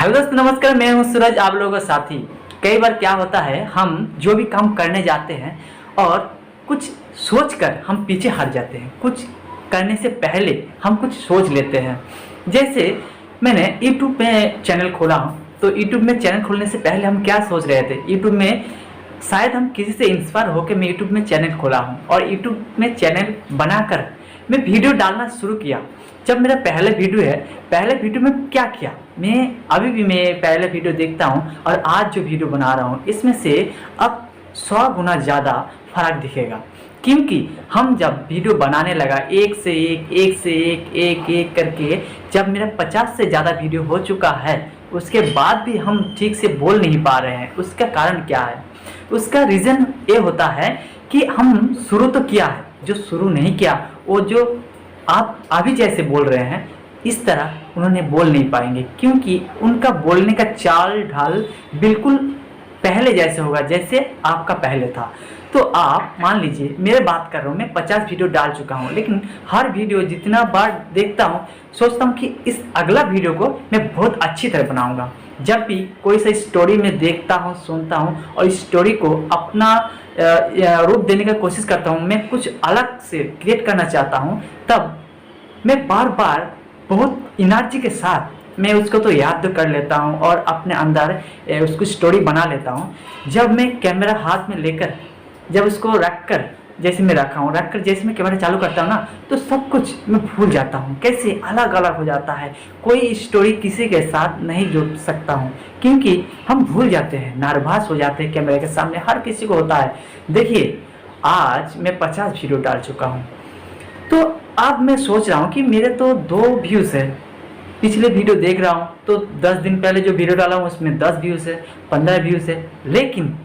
Hello दोस्तों, नमस्कार। मैं हूं सूरज, आप लोगों का साथी। कई बार क्या होता है, हम जो भी काम करने जाते हैं और कुछ सोचकर हम पीछे हट जाते हैं। कुछ करने से पहले हम कुछ सोच लेते हैं। जैसे मैंने यूट्यूब में चैनल खोला हूँ, तो यूट्यूब में चैनल खोलने से पहले हम क्या सोच रहे थे। यूट्यूब में शायद हम किसी से इंस्पायर होकर मैं यूट्यूब में चैनल खोला हूँ और यूट्यूब में चैनल बनाकर मैं वीडियो डालना शुरू किया। जब मेरा पहला वीडियो है, पहले वीडियो में क्या किया, मैं अभी भी मैं पहले वीडियो देखता हूँ और आज जो वीडियो बना रहा हूँ इसमें से अब 100 गुना ज़्यादा फर्क दिखेगा। क्योंकि हम जब वीडियो बनाने लगा एक से एक करके, जब मेरा 50 से ज़्यादा वीडियो हो चुका है, उसके बाद भी हम ठीक से बोल नहीं पा रहे हैं। उसका कारण क्या है? उसका रीज़न ये होता है कि हम शुरू तो किया है, जो शुरू नहीं किया वो जो आप अभी जैसे बोल रहे हैं इस तरह उन्होंने बोल नहीं पाएंगे, क्योंकि उनका बोलने का चाल ढाल बिल्कुल पहले जैसे होगा जैसे आपका पहले था। तो आप मान लीजिए, मेरे बात कर रहा हूँ, मैं 50 वीडियो डाल चुका हूँ, लेकिन हर वीडियो जितना बार देखता हूँ सोचता हूँ कि इस अगला वीडियो को मैं बहुत अच्छी तरह बनाऊँगा। जब भी कोई सा स्टोरी में देखता हूँ, सुनता हूँ और इस स्टोरी को अपना रूप देने की कोशिश करता हूँ, मैं कुछ अलग से क्रिएट करना चाहता हूँ, तब मैं बार बार बहुत एनर्जी के साथ मैं उसको तो याद तो कर लेता हूँ और अपने अंदर उसको स्टोरी बना लेता हूँ। जब मैं कैमरा हाथ में लेकर, जब उसको रख कर, जैसे मैं रखा हूँ, रख कर जैसे मैं कैमरा चालू करता हूँ ना, तो सब कुछ मैं भूल जाता हूँ। कैसे अलग अलग हो जाता है, कोई स्टोरी किसी के साथ नहीं जोड़ सकता हूँ, क्योंकि हम भूल जाते हैं, नर्वस हो जाते हैं कैमरे के सामने। हर किसी को होता है। देखिए, आज मैं 50 वीडियो डाल चुका हूँ, तो अब मैं सोच रहा हूँ कि मेरे तो 2 व्यूज़ है। पिछले वीडियो देख रहा हूँ तो 10 दिन पहले जो वीडियो डाला हूँ उसमें 10 व्यूज़ है, 15 व्यूज़ है। लेकिन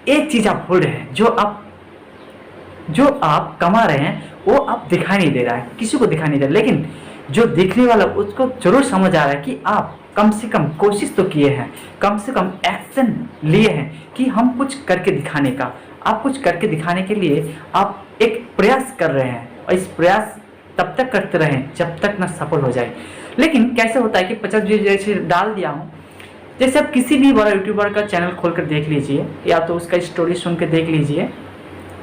एक चीज़ आप भूल रहे हैं, जो आप कमा रहे हैं वो आप दिखाई नहीं दे रहा है, किसी को दिखाई नहीं दे रहा। लेकिन जो दिखने वाला उसको जरूर समझ आ रहा है कि आप कम से कम कोशिश तो किए हैं, कम से कम एक्शन लिए हैं कि हम कुछ करके दिखाने का। आप कुछ करके दिखाने के लिए आप एक प्रयास कर रहे हैं, और इस प्रयास तब तक करते रहें जब तक ना सफल हो जाए। लेकिन कैसे होता है कि 50 वीडियो जैसे डाल दिया हूँ, जैसे आप किसी भी बड़ा यूट्यूबर का चैनल खोलकर देख लीजिए या तो उसका स्टोरी सुन के देख लीजिए।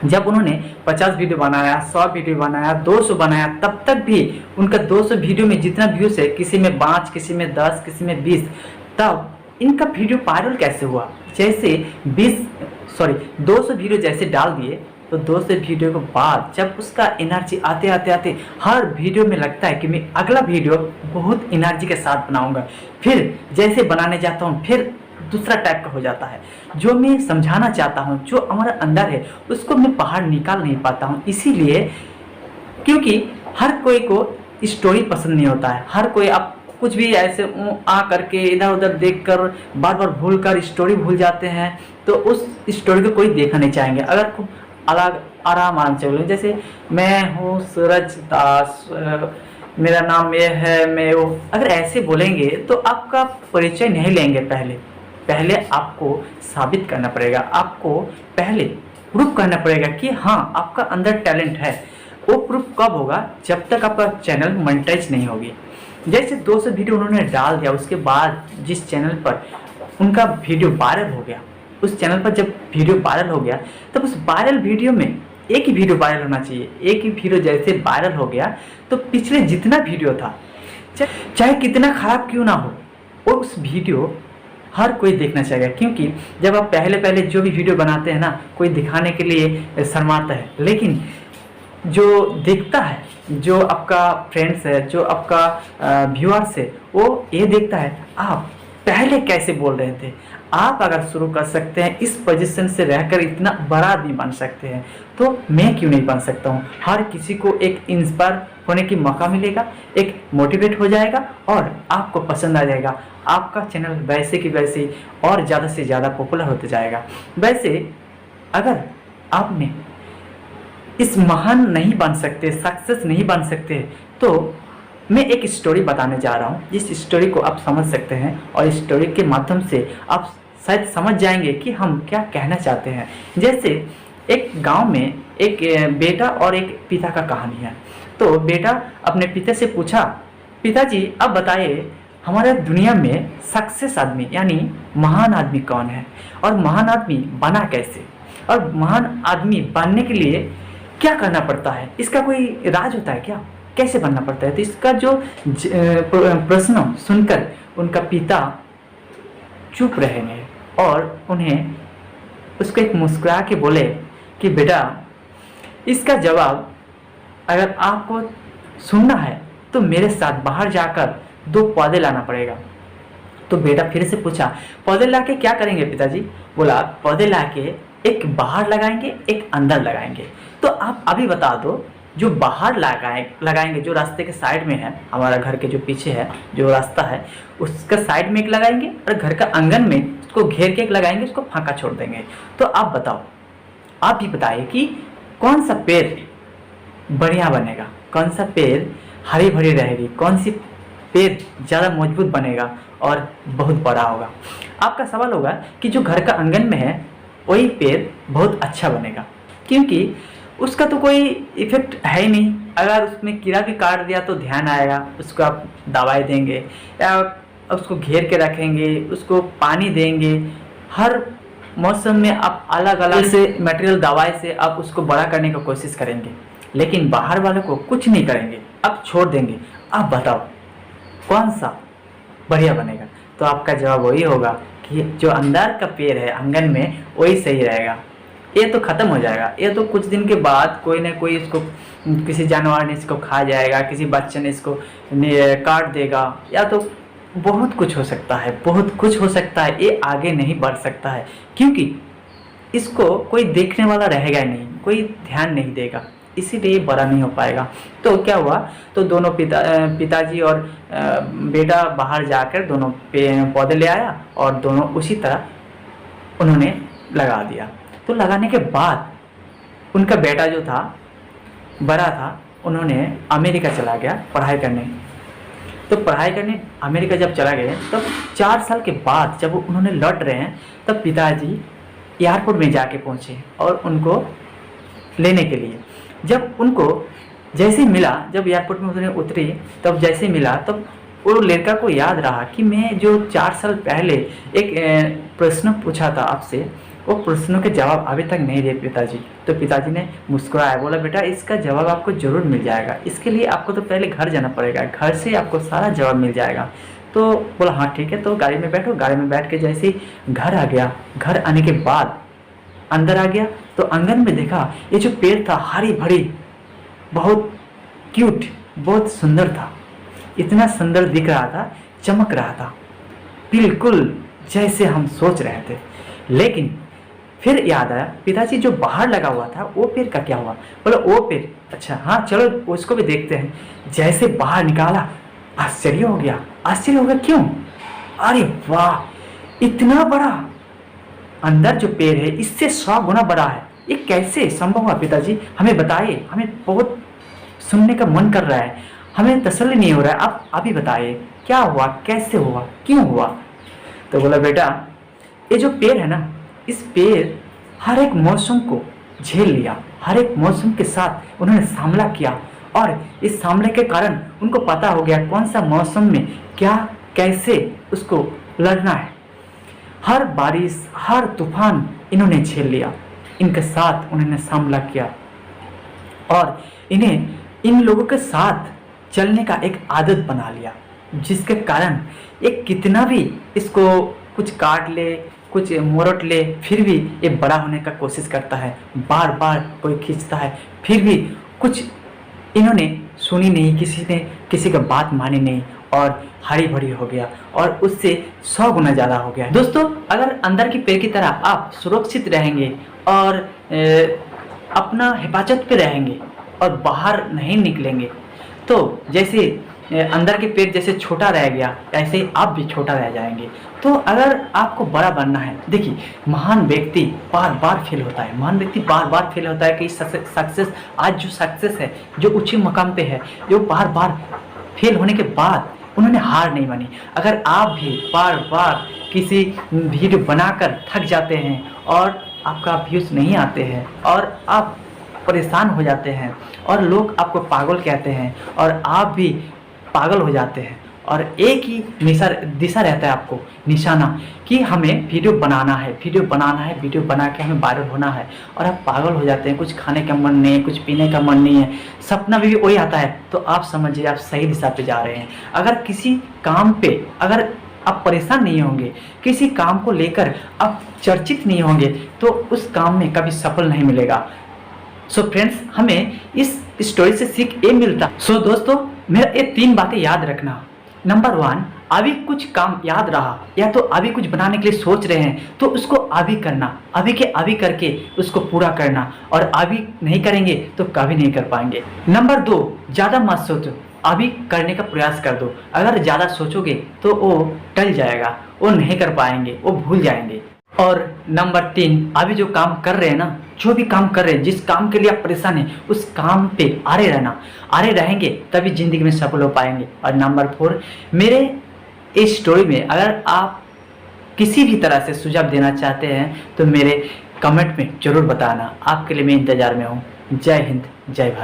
जब उन्होंने 50 वीडियो बनाया, 100 वीडियो बनाया, 200 बनाया, तब तक भी उनका 200 वीडियो में जितना व्यूज़ है, किसी में 5, किसी में 10, किसी में 20, तब इनका वीडियो वायरल कैसे हुआ? जैसे 200 वीडियो जैसे डाल दिए, तो 200 वीडियो के बाद जब उसका एनर्जी आते आते आते हर वीडियो में लगता है कि मैं अगला वीडियो बहुत एनर्जी के साथ बनाऊंगा, फिर जैसे बनाने जाता हूँ फिर दूसरा टाइप का हो जाता है। जो मैं समझाना चाहता हूँ, जो हमारे अंदर है, उसको मैं बाहर निकाल नहीं पाता हूँ। इसीलिए, क्योंकि हर कोई को स्टोरी पसंद नहीं होता है। हर कोई आप कुछ भी ऐसे आ करके इधर उधर देखकर बार बार भूल कर स्टोरी भूल जाते हैं, तो उस स्टोरी को कोई देखना नहीं चाहेंगे। अगर खूब अलग आराम से बोले, जैसे मैं हूँ सूरज दास, मेरा नाम ये है, मैं वो, अगर ऐसे बोलेंगे तो आपका परिचय नहीं लेंगे। पहले आपको साबित करना पड़ेगा, आपको पहले प्रूफ करना पड़ेगा कि हाँ आपका अंदर टैलेंट है। वो प्रूफ कब होगा? जब तक आपका चैनल मोनेटाइज नहीं होगी। जैसे 200 वीडियो उन्होंने डाल दिया, उसके बाद जिस चैनल पर उनका वीडियो वायरल हो गया, उस चैनल पर जब वीडियो वायरल हो गया, तब उस वायरल वीडियो में एक ही वीडियो वायरल होना चाहिए। एक ही वीडियो जैसे वायरल हो गया, तो पिछले जितना वीडियो था, चाहे कितना खराब क्यों ना हो, वो उस वीडियो हर कोई देखना चाहेगा। क्योंकि जब आप पहले जो भी वीडियो बनाते हैं ना, कोई दिखाने के लिए शर्माता है, लेकिन जो देखता है, जो आपका फ्रेंड्स है, जो आपका व्यूअर्स है, वो ये देखता है आप पहले कैसे बोल रहे थे। आप अगर शुरू कर सकते हैं, इस पोजीशन से रहकर इतना बड़ा आदमी बन सकते हैं, तो मैं क्यों नहीं बन सकता हूँ। हर किसी को एक इंस्पायर होने की मौका मिलेगा, एक मोटिवेट हो जाएगा और आपको पसंद आ जाएगा। आपका चैनल वैसे की वैसे और ज़्यादा से ज़्यादा पॉपुलर होते जाएगा। वैसे अगर आपने इस महान नहीं बन सकते, सक्सेस नहीं बन सकते, तो मैं एक स्टोरी बताने जा रहा हूँ। जिस स्टोरी को आप समझ सकते हैं और इस स्टोरी के माध्यम से आप शायद समझ जाएंगे कि हम क्या कहना चाहते हैं। जैसे एक गांव में एक बेटा और एक पिता का कहानी है। तो बेटा अपने पिता से पूछा, पिताजी अब बताइए, हमारे दुनिया में सक्सेस आदमी यानी महान आदमी कौन है, और महान आदमी बना कैसे, और महान आदमी बनने के लिए क्या करना पड़ता है, इसका कोई राज होता है क्या, कैसे बनना पड़ता है। तो इसका जो प्रश्न सुनकर उनका पिता चुप रहेंगे और उन्हें उसको एक मुस्कुरा के बोले कि बेटा, इसका जवाब अगर आपको सुनना है तो मेरे साथ बाहर जाकर 2 पौधे लाना पड़ेगा। तो बेटा फिर से पूछा, पौधे लाके क्या करेंगे पिताजी? बोला, पौधे लाके एक बाहर लगाएंगे, एक अंदर लगाएंगे। तो आप अभी बता दो, जो बाहर लगाएंगे जो रास्ते के साइड में है, हमारा घर के जो पीछे है जो रास्ता है उसका साइड में एक लगाएंगे, और घर का आंगन में उसको घेर के एक लगाएंगे, उसको फांका छोड़ देंगे। तो आप बताओ, आप भी बताइए कि कौन सा पेड़ बढ़िया बनेगा, कौन सा पेड़ हरी भरी रहेगी, कौन सी पेड़ ज़्यादा मजबूत बनेगा और बहुत बड़ा होगा। आपका सवाल होगा कि जो घर का आंगन में है वही पेड़ बहुत अच्छा बनेगा, क्योंकि उसका तो कोई इफेक्ट है ही नहीं। अगर उसमें कीड़ा भी काट दिया तो ध्यान आएगा, उसको आप दवाई देंगे या उसको घेर के रखेंगे, उसको पानी देंगे, हर मौसम में आप अलग अलग से मटेरियल दवाई से आप उसको बड़ा करने की कोशिश करेंगे। लेकिन बाहर वालों को कुछ नहीं करेंगे, आप छोड़ देंगे। आप बताओ कौन सा बढ़िया बनेगा? तो आपका जवाब वही होगा कि जो अंदर का पेड़ है आंगन में वही सही रहेगा। ये तो ख़त्म हो जाएगा, ये तो कुछ दिन के बाद कोई ना कोई इसको, किसी जानवर ने इसको खा जाएगा, किसी बच्चे ने इसको काट देगा, या तो बहुत कुछ हो सकता है, बहुत कुछ हो सकता है। ये आगे नहीं बढ़ सकता है क्योंकि इसको कोई देखने वाला रहेगा ही नहीं, कोई ध्यान नहीं देगा, इसीलिए बड़ा नहीं हो पाएगा। तो क्या हुआ, तो दोनों पिताजी और बेटा बाहर जाकर दोनों पौधे ले आया और दोनों उसी तरह उन्होंने लगा दिया। तो लगाने के बाद उनका बेटा जो था, बड़ा था, उन्होंने अमेरिका चला गया पढ़ाई करने। तो पढ़ाई करने अमेरिका जब चला गए तब 4 साल के बाद जब उन्होंने लौट रहे हैं तब पिताजी एयरपोर्ट में जाके पहुँचे और उनको लेने के लिए। जब उनको जैसे मिला, जब एयरपोर्ट में उन्होंने उतरी तब जैसे मिला तब वो लड़का को याद रहा कि मैं जो 4 साल पहले एक प्रश्न पूछा था आपसे, वो प्रश्नों के जवाब अभी तक नहीं दिए पिताजी। तो पिताजी ने मुस्कुराया, बोला बेटा इसका जवाब आपको ज़रूर मिल जाएगा, इसके लिए आपको तो पहले घर जाना पड़ेगा, घर से आपको सारा जवाब मिल जाएगा। तो बोला हाँ ठीक है। तो गाड़ी में बैठो। गाड़ी में बैठ के जैसे ही घर आ गया, घर आने के बाद अंदर आ गया तो आंगन में देखा ये जो पेड़ था हरी भरी, बहुत क्यूट, बहुत सुंदर था, इतना सुंदर दिख रहा था, चमक रहा था, बिल्कुल जैसे हम सोच रहे थे। लेकिन फिर याद आया पिताजी जो बाहर लगा हुआ था वो पेड़ का क्या हुआ? बोला वो पेड़, अच्छा हाँ चलो उसको भी देखते हैं। जैसे बाहर निकाला आश्चर्य हो गया। आश्चर्य हो गया क्यों? अरे वाह, इतना बड़ा, अंदर जो पेड़ है इससे 100 गुना बड़ा है, ये कैसे संभव हुआ पिताजी? हमें बताइए, हमें बहुत सुनने का मन कर रहा है, हमें तसल्ली नहीं हो रहा है, आप अभी बताइए क्या हुआ, कैसे हुआ, क्यों हुआ? तो बोला बेटा ये जो पेड़ है ना, इस पेड़ हर एक मौसम को झेल लिया, हर एक मौसम के साथ उन्होंने सामना किया और इस सामने के कारण उनको पता हो गया कौन सा मौसम में क्या कैसे उसको लड़ना है। हर बारिश, हर तूफान इन्होंने झेल लिया, इनके साथ उन्होंने सामना किया और इन्हें इन लोगों के साथ चलने का एक आदत बना लिया, जिसके कारण एक कितना भी इसको कुछ काट ले, कुछ मोरट ले, फिर भी ये बड़ा होने का कोशिश करता है, बार बार कोई खींचता है, फिर भी कुछ इन्होंने सुनी नहीं, किसी ने किसी का बात मानी नहीं और हरी भरी हो गया और उससे 100 गुना ज़्यादा हो गया। दोस्तों अगर अंदर की पेड़ की तरह आप सुरक्षित रहेंगे और अपना हिफाजत पे रहेंगे और बाहर नहीं निकलेंगे, तो जैसे अंदर के पेड़ जैसे छोटा रह गया ऐसे ही आप भी छोटा रह जाएंगे। तो अगर आपको बड़ा बनना है, देखिए महान व्यक्ति बार बार फेल होता है, महान व्यक्ति बार बार फेल होता है कि सक्सेस, आज जो सक्सेस है, जो ऊंचे मकाम पे है, जो बार बार फेल होने के बाद उन्होंने हार नहीं मानी। अगर आप भी बार बार किसी वीडियो बनाकर थक जाते हैं और आपका व्यूज़ नहीं आते हैं और आप परेशान हो जाते हैं और लोग आपको पागल कहते हैं और आप भी पागल हो जाते हैं और एक ही दिशा रहता है आपको, निशाना, कि हमें वीडियो बनाना है, वीडियो बना के हमें वायरल होना है। और आप पागल हो जाते हैं, कुछ खाने का मन नहीं है, कुछ पीने का मन नहीं है, सपना भी वही आता है, तो आप समझिए आप सही दिशा पे जा रहे हैं। अगर किसी काम पे अगर आप परेशान नहीं होंगे, किसी काम को लेकर आप चर्चित नहीं होंगे, तो उस काम में कभी सफल नहीं मिलेगा। सो फ्रेंड्स, हमें इस स्टोरी से सीख ये मिलता। सो दोस्तों, मेरा ये 3 बातें याद रखना। नंबर 1, अभी कुछ काम याद रहा या तो अभी कुछ बनाने के लिए सोच रहे हैं तो उसको अभी करना, अभी के अभी करके उसको पूरा करना, और अभी नहीं करेंगे तो कभी नहीं कर पाएंगे। नंबर 2, ज़्यादा मत सोचो, अभी करने का प्रयास कर दो। अगर ज़्यादा सोचोगे तो वो टल जाएगा, वो नहीं कर पाएंगे, वो भूल जाएंगे। और नंबर 3, अभी जो काम कर रहे हैं ना, जो भी काम कर रहे हैं, जिस काम के लिए आप परेशान हैं, उस काम पे आरे रहना, आरे रहेंगे तभी ज़िंदगी में सफल हो पाएंगे। और नंबर 4, मेरे इस स्टोरी में अगर आप किसी भी तरह से सुझाव देना चाहते हैं तो मेरे कमेंट में ज़रूर बताना। आपके लिए मैं इंतज़ार में हूँ। जय हिंद, जय भारत।